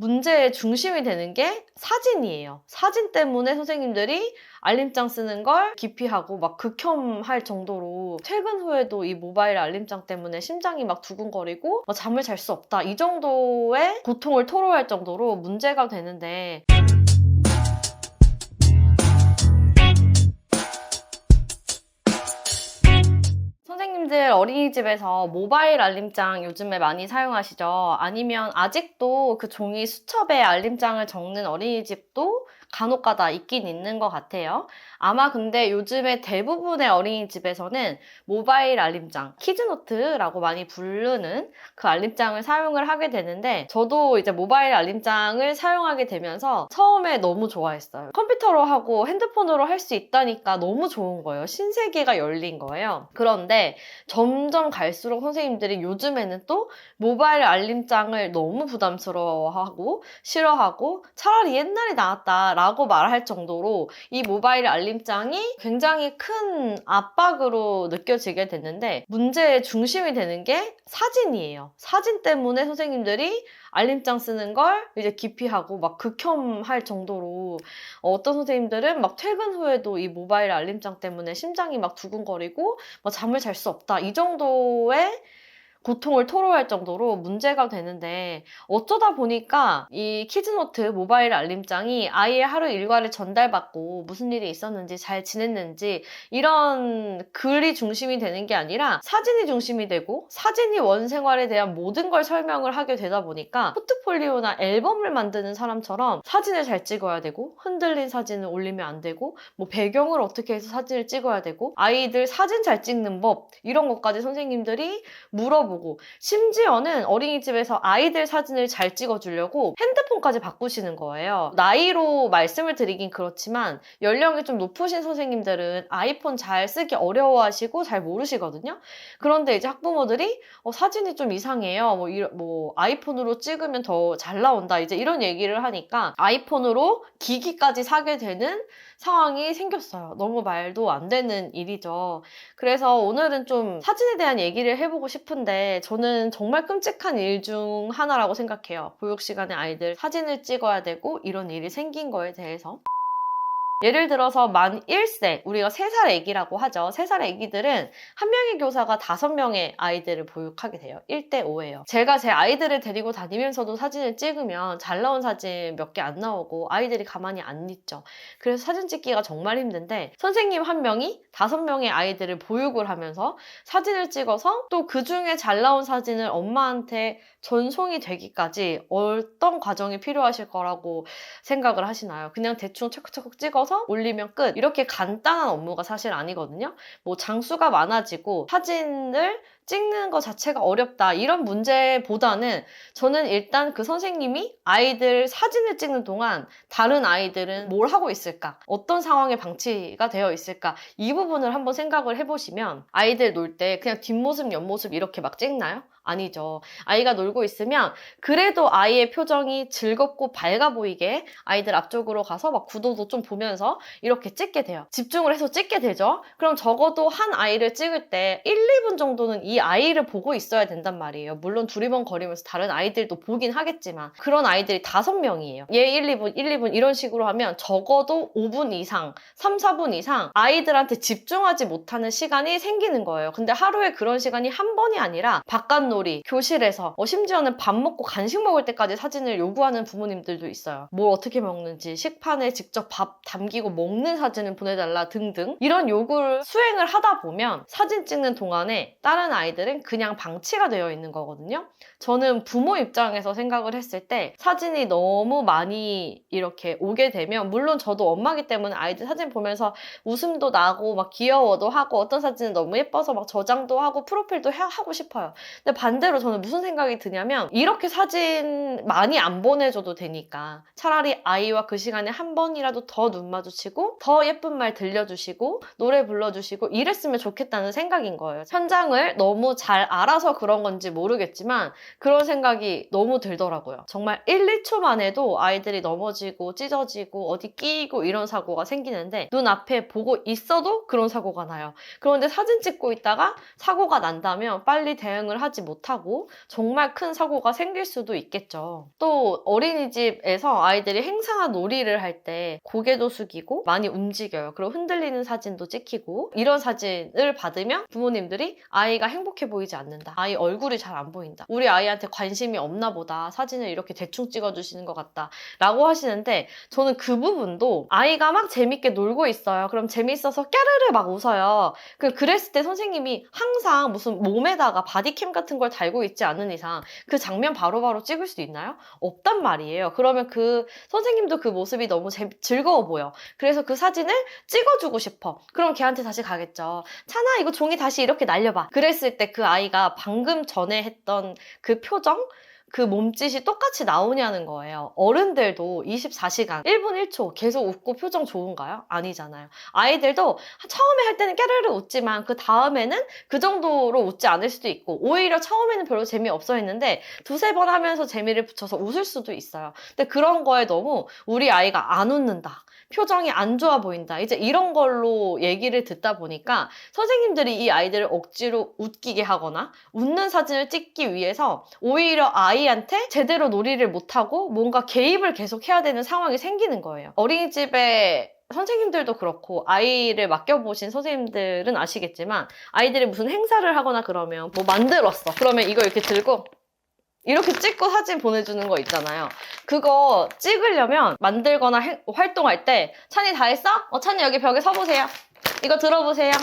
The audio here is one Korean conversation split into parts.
문제의 중심이 되는 게 사진이에요. 사진 때문에 선생님들이 알림장 쓰는 걸 기피하고 막 극혐할 정도로 퇴근 후에도 이 모바일 알림장 때문에 심장이 막 두근거리고 잠을 잘 수 없다. 이 정도의 고통을 토로할 정도로 문제가 되는데, 선생님들 어린이집에서 모바일 알림장 요즘에 많이 사용하시죠? 아니면 아직도 그 종이 수첩에 알림장을 적는 어린이집도 간혹가다 있긴 있는 것 같아요. 아마 근데 요즘에 대부분의 어린이집에서는 모바일 알림장, 키즈노트라고 많이 부르는 그 알림장을 사용을 하게 되는데, 저도 이제 모바일 알림장을 사용하게 되면서 처음에 너무 좋아했어요. 컴퓨터로 하고 핸드폰으로 할 수 있다니까 너무 좋은 거예요. 신세계가 열린 거예요. 그런데 점점 갈수록 선생님들이 요즘에는 또 모바일 알림장을 너무 부담스러워하고 싫어하고 차라리 옛날에 나왔다라고 말할 정도로 이 모바일 알림장이 굉장히 큰 압박으로 느껴지게 됐는데, 문제의 중심이 되는 게 사진이에요. 사진 때문에 선생님들이 알림장 쓰는 걸 이제 기피하고 막 극혐할 정도로 어떤 선생님들은 막 퇴근 후에도 이 모바일 알림장 때문에 심장이 막 두근거리고 잠을 잘 수 없다. 이 정도의 고통을 토로할 정도로 문제가 되는데, 어쩌다 보니까 이 키즈노트 모바일 알림장이 아이의 하루 일과를 전달받고 무슨 일이 있었는지 잘 지냈는지 이런 글이 중심이 되는 게 아니라 사진이 중심이 되고, 사진이 원 생활에 대한 모든 걸 설명을 하게 되다 보니까 포트폴리오나 앨범을 만드는 사람처럼 사진을 잘 찍어야 되고, 흔들린 사진을 올리면 안 되고, 배경을 어떻게 해서 사진을 찍어야 되고, 아이들 사진 잘 찍는 법 이런 것까지 선생님들이 물어보고, 심지어는 어린이집에서 아이들 사진을 잘 찍어주려고 핸드폰까지 바꾸시는 거예요. 나이로 말씀을 드리긴 그렇지만 연령이 좀 높으신 선생님들은 아이폰 잘 쓰기 어려워하시고 잘 모르시거든요. 그런데 이제 학부모들이 사진이 좀 이상해요. 아이폰으로 찍으면 더 잘 나온다. 이제 이런 얘기를 하니까 아이폰으로 기기까지 사게 되는 상황이 생겼어요. 너무 말도 안 되는 일이죠. 그래서 오늘은 좀 사진에 대한 얘기를 해보고 싶은데, 저는 정말 끔찍한 일 중 하나라고 생각해요. 교육 시간에 아이들 사진을 찍어야 되고 이런 일이 생긴 거에 대해서. 예를 들어서 만 1세, 우리가 3살 애기라고 하죠. 3살 애기들은 한 명의 교사가 5명의 아이들을 보육하게 돼요. 1대5예요. 제가 제 아이들을 데리고 다니면서도 사진을 찍으면 잘 나온 사진 몇 개 안 나오고 아이들이 가만히 안 있죠. 그래서 사진 찍기가 정말 힘든데, 선생님 한 명이 5명의 아이들을 보육을 하면서 사진을 찍어서 또 그 중에 잘 나온 사진을 엄마한테 전송이 되기까지 어떤 과정이 필요하실 거라고 생각을 하시나요? 그냥 대충 척척 찍어서 올리면 끝. 이렇게 간단한 업무가 사실 아니거든요. 장수가 많아지고 사진을 찍는 것 자체가 어렵다, 이런 문제보다는 저는 일단 그 선생님이 아이들 사진을 찍는 동안 다른 아이들은 뭘 하고 있을까? 어떤 상황에 방치가 되어 있을까? 이 부분을 한번 생각을 해보시면, 아이들 놀 때 그냥 뒷모습, 옆모습 이렇게 막 찍나요? 아니죠. 아이가 놀고 있으면 그래도 아이의 표정이 즐겁고 밝아 보이게 아이들 앞쪽으로 가서 막 구도도 좀 보면서 이렇게 찍게 돼요. 집중을 해서 찍게 되죠. 그럼 적어도 한 아이를 찍을 때 1, 2분 정도는 이 아이를 보고 있어야 된단 말이에요. 물론 두리번거리면서 다른 아이들도 보긴 하겠지만, 그런 아이들이 5명이에요. 얘 1, 2분, 1, 2분 이런 식으로 하면 적어도 5분 이상, 3, 4분 이상 아이들한테 집중하지 못하는 시간이 생기는 거예요. 근데 하루에 그런 시간이 한 번이 아니라 바깥놀이, 교실에서, 심지어는 밥 먹고 간식 먹을 때까지 사진을 요구하는 부모님들도 있어요. 뭘 어떻게 먹는지, 식판에 직접 밥 담기고 먹는 사진을 보내달라 등등, 이런 요구를 수행을 하다 보면 사진 찍는 동안에 다른 아이들은 그냥 방치가 되어 있는 거거든요. 저는 부모 입장에서 생각을 했을 때 사진이 너무 많이 이렇게 오게 되면, 물론 저도 엄마기 때문에 아이들 사진 보면서 웃음도 나고 막 귀여워도 하고, 어떤 사진은 너무 예뻐서 막 저장도 하고 프로필도 하고 싶어요. 근데 반대로 저는 무슨 생각이 드냐면, 이렇게 사진 많이 안 보내줘도 되니까 차라리 아이와 그 시간에 한 번이라도 더 눈 마주치고 더 예쁜 말 들려주시고 노래 불러주시고 이랬으면 좋겠다는 생각인 거예요. 현장을 너무 너무 잘 알아서 그런 건지 모르겠지만 그런 생각이 너무 들더라고요. 정말 1, 2초만 해도 아이들이 넘어지고 찢어지고 어디 끼이고 이런 사고가 생기는데 눈앞에 보고 있어도 그런 사고가 나요. 그런데 사진 찍고 있다가 사고가 난다면 빨리 대응을 하지 못하고 정말 큰 사고가 생길 수도 있겠죠. 또 어린이집에서 아이들이 행사나 놀이를 할 때 고개도 숙이고 많이 움직여요. 그리고 흔들리는 사진도 찍히고 이런 사진을 받으면 부모님들이 아이가 행복해 보이지 않는다. 아이 얼굴이 잘 안 보인다. 우리 아이한테 관심이 없나 보다. 사진을 이렇게 대충 찍어주시는 것 같다. 라고 하시는데 저는 그 부분도 아이가 막 재밌게 놀고 있어요. 그럼 재밌어서 까르르 막 웃어요. 그랬을 때 선생님이 항상 무슨 몸에다가 바디캠 같은 걸 달고 있지 않은 이상 그 장면 바로바로 찍을 수 있나요? 없단 말이에요. 그러면 그 선생님도 그 모습이 너무 즐거워 보여. 그래서 그 사진을 찍어주고 싶어. 그럼 걔한테 다시 가겠죠. 찬아, 이거 종이 다시 이렇게 날려봐. 그랬을 때 그 아이가 방금 전에 했던 그 표정? 그 몸짓이 똑같이 나오냐는 거예요. 어른들도 24시간, 1분 1초 계속 웃고 표정 좋은가요? 아니잖아요. 아이들도 처음에 할 때는 깨르르 웃지만 그 다음에는 그 정도로 웃지 않을 수도 있고 오히려 처음에는 별로 재미없어 했는데 두세 번 하면서 재미를 붙여서 웃을 수도 있어요. 근데 그런 거에 너무 우리 아이가 안 웃는다. 표정이 안 좋아 보인다. 이제 이런 걸로 얘기를 듣다 보니까 선생님들이 이 아이들을 억지로 웃기게 하거나 웃는 사진을 찍기 위해서 오히려 아이한테 제대로 놀이를 못하고 뭔가 개입을 계속 해야 되는 상황이 생기는 거예요. 어린이집에 선생님들도 그렇고 아이를 맡겨보신 선생님들은 아시겠지만 아이들이 무슨 행사를 하거나 그러면 뭐 만들었어. 그러면 이거 이렇게 들고 이렇게 찍고 사진 보내주는 거 있잖아요. 그거 찍으려면 만들거나 활동할 때 찬이 다 했어? 찬이 여기 벽에 서보세요. 이거 들어보세요.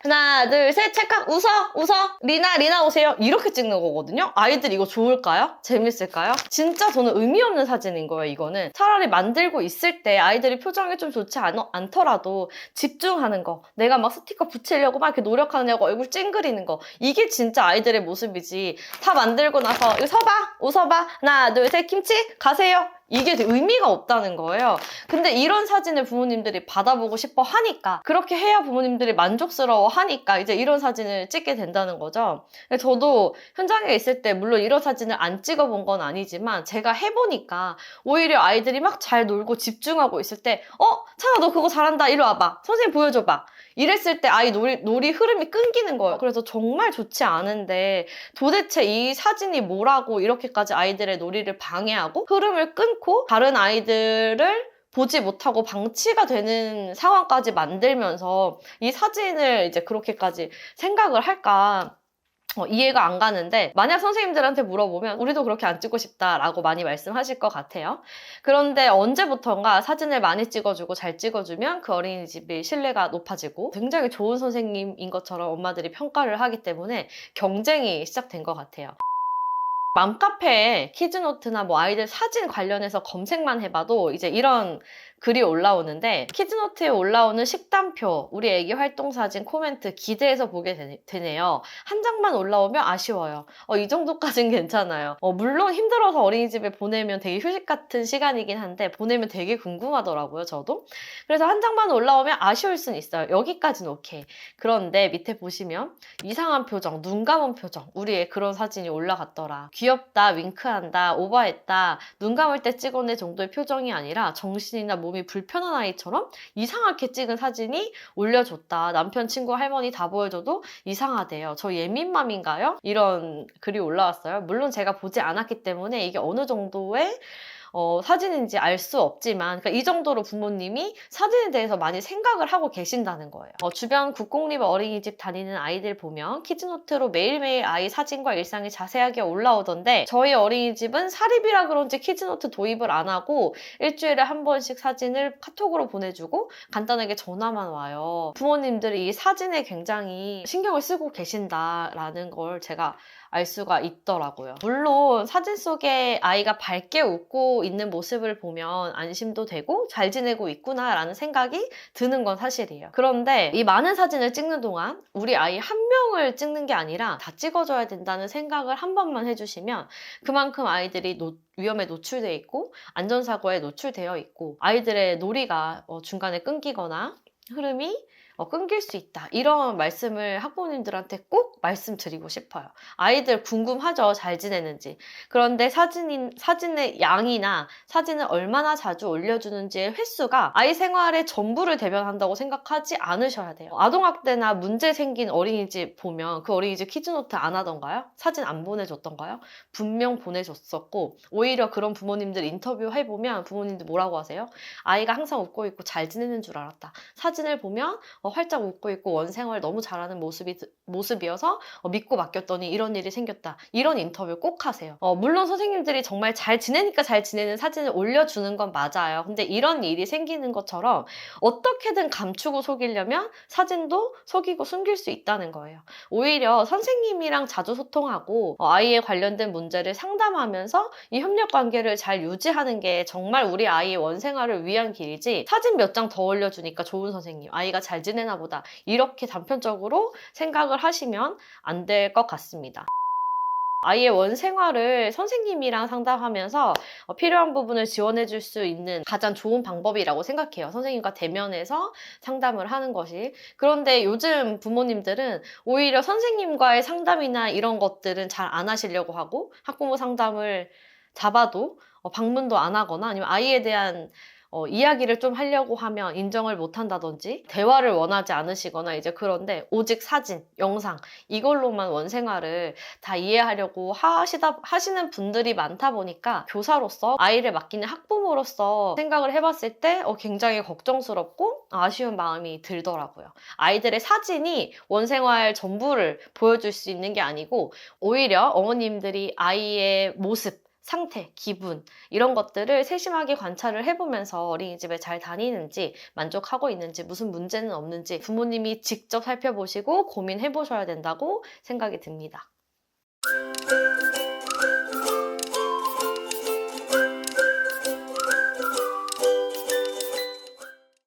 하나, 둘, 셋, 찰칵, 웃어, 웃어. 리나 오세요. 이렇게 찍는 거거든요. 아이들 이거 좋을까요? 재밌을까요? 진짜 저는 의미 없는 사진인 거예요, 이거는. 차라리 만들고 있을 때 아이들이 표정이 좀 좋지 않더라도 집중하는 거. 내가 막 스티커 붙이려고 막 이렇게 노력하느냐고 얼굴 찡그리는 거. 이게 진짜 아이들의 모습이지. 다 만들고 나서 이거 서봐, 웃어봐. 하나, 둘, 셋, 김치, 가세요. 이게 의미가 없다는 거예요. 근데 이런 사진을 부모님들이 받아보고 싶어 하니까 그렇게 해야 부모님들이 만족스러워 하니까 이제 이런 사진을 찍게 된다는 거죠. 저도 현장에 있을 때 물론 이런 사진을 안 찍어본 건 아니지만 제가 해보니까 오히려 아이들이 막 잘 놀고 집중하고 있을 때 찬아 너 그거 잘한다. 이리 와봐. 선생님 보여줘봐. 이랬을 때 아이 놀이 흐름이 끊기는 거예요. 그래서 정말 좋지 않은데 도대체 이 사진이 뭐라고 이렇게까지 아이들의 놀이를 방해하고 흐름을 끊고 다른 아이들을 보지 못하고 방치가 되는 상황까지 만들면서 이 사진을 이제 그렇게까지 생각을 할까 이해가 안 가는데 만약 선생님들한테 물어보면 우리도 그렇게 안 찍고 싶다라고 많이 말씀하실 것 같아요. 그런데 언제부턴가 사진을 많이 찍어주고 잘 찍어주면 그 어린이집이 신뢰가 높아지고 굉장히 좋은 선생님인 것처럼 엄마들이 평가를 하기 때문에 경쟁이 시작된 것 같아요. 맘카페에 키즈노트나 뭐 아이들 사진 관련해서 검색만 해봐도 이제 이런 글이 올라오는데 키즈노트에 올라오는 식단표, 우리 애기 활동사진, 코멘트 기대해서 보게 되네요. 한 장만 올라오면 아쉬워요. 이 정도까진 괜찮아요. 물론 힘들어서 어린이집에 보내면 되게 휴식 같은 시간이긴 한데 보내면 되게 궁금하더라고요, 저도. 그래서 한 장만 올라오면 아쉬울 순 있어요. 여기까지는 오케이. 그런데 밑에 보시면 이상한 표정, 눈 감은 표정, 우리 애 그런 사진이 올라갔더라. 귀엽다, 윙크한다, 오버했다, 눈 감을 때 찍어내 정도의 표정이 아니라 정신이나 몸이 불편한 아이처럼 이상하게 찍은 사진이 올려줬다. 남편, 친구, 할머니 다 보여줘도 이상하대요. 저 예민맘인가요? 이런 글이 올라왔어요. 물론 제가 보지 않았기 때문에 이게 어느 정도의 사진인지 알 수 없지만 그러니까 이 정도로 부모님이 사진에 대해서 많이 생각을 하고 계신다는 거예요. 주변 국공립 어린이집 다니는 아이들 보면 키즈노트로 매일매일 아이 사진과 일상이 자세하게 올라오던데 저희 어린이집은 사립이라 그런지 키즈노트 도입을 안 하고 일주일에 한 번씩 사진을 카톡으로 보내주고 간단하게 전화만 와요. 부모님들이 이 사진에 굉장히 신경을 쓰고 계신다라는 걸 제가 알 수가 있더라고요. 물론 사진 속에 아이가 밝게 웃고 있는 모습을 보면 안심도 되고 잘 지내고 있구나라는 생각이 드는 건 사실이에요. 그런데 이 많은 사진을 찍는 동안 우리 아이 한 명을 찍는 게 아니라 다 찍어줘야 된다는 생각을 한 번만 해주시면 그만큼 아이들이 위험에 노출되어 있고 안전사고에 노출되어 있고 아이들의 놀이가 중간에 끊기거나 흐름이 끊길 수 있다. 이런 말씀을 학부모님들한테 꼭 말씀드리고 싶어요. 아이들 궁금하죠? 잘 지내는지. 그런데 사진의 양이나 사진을 얼마나 자주 올려주는지의 횟수가 아이 생활의 전부를 대변한다고 생각하지 않으셔야 돼요. 아동학대나 문제 생긴 어린이집 보면 그 어린이집 키즈노트 안 하던가요? 사진 안 보내줬던가요? 분명 보내줬었고, 오히려 그런 부모님들 인터뷰 해보면 부모님들 뭐라고 하세요? 아이가 항상 웃고 있고 잘 지내는 줄 알았다. 사진을 보면 활짝 웃고 있고 원생활 너무 잘하는 모습이어서 믿고 맡겼더니 이런 일이 생겼다. 이런 인터뷰 꼭 하세요. 물론 선생님들이 정말 잘 지내니까 잘 지내는 사진을 올려주는 건 맞아요. 근데 이런 일이 생기는 것처럼 어떻게든 감추고 속이려면 사진도 속이고 숨길 수 있다는 거예요. 오히려 선생님이랑 자주 소통하고 아이에 관련된 문제를 상담하면서 이 협력 관계를 잘 유지하는 게 정말 우리 아이의 원생활을 위한 길이지, 사진 몇 장 더 올려주니까 좋은 선생님, 아이가 잘 지내나 보다, 이렇게 단편적으로 생각을 하시면 안 될 것 같습니다. 아이의 원생활을 선생님이랑 상담하면서 필요한 부분을 지원해 줄 수 있는 가장 좋은 방법이라고 생각해요. 선생님과 대면해서 상담을 하는 것이. 그런데 요즘 부모님들은 오히려 선생님과의 상담이나 이런 것들은 잘 안 하시려고 하고, 학부모 상담을 잡아도 방문도 안 하거나, 아니면 아이에 대한 이야기를 좀 하려고 하면 인정을 못 한다든지 대화를 원하지 않으시거나, 이제 그런데 오직 사진, 영상 이걸로만 원생활을 다 이해하려고 하시는 분들이 많다 보니까, 교사로서 아이를 맡기는 학부모로서 생각을 해봤을 때 굉장히 걱정스럽고 아쉬운 마음이 들더라고요. 아이들의 사진이 원생활 전부를 보여줄 수 있는 게 아니고, 오히려 어머님들이 아이의 모습, 상태, 기분 이런 것들을 세심하게 관찰을 해보면서 어린이집에 잘 다니는지, 만족하고 있는지, 무슨 문제는 없는지 부모님이 직접 살펴보시고 고민해 보셔야 된다고 생각이 듭니다.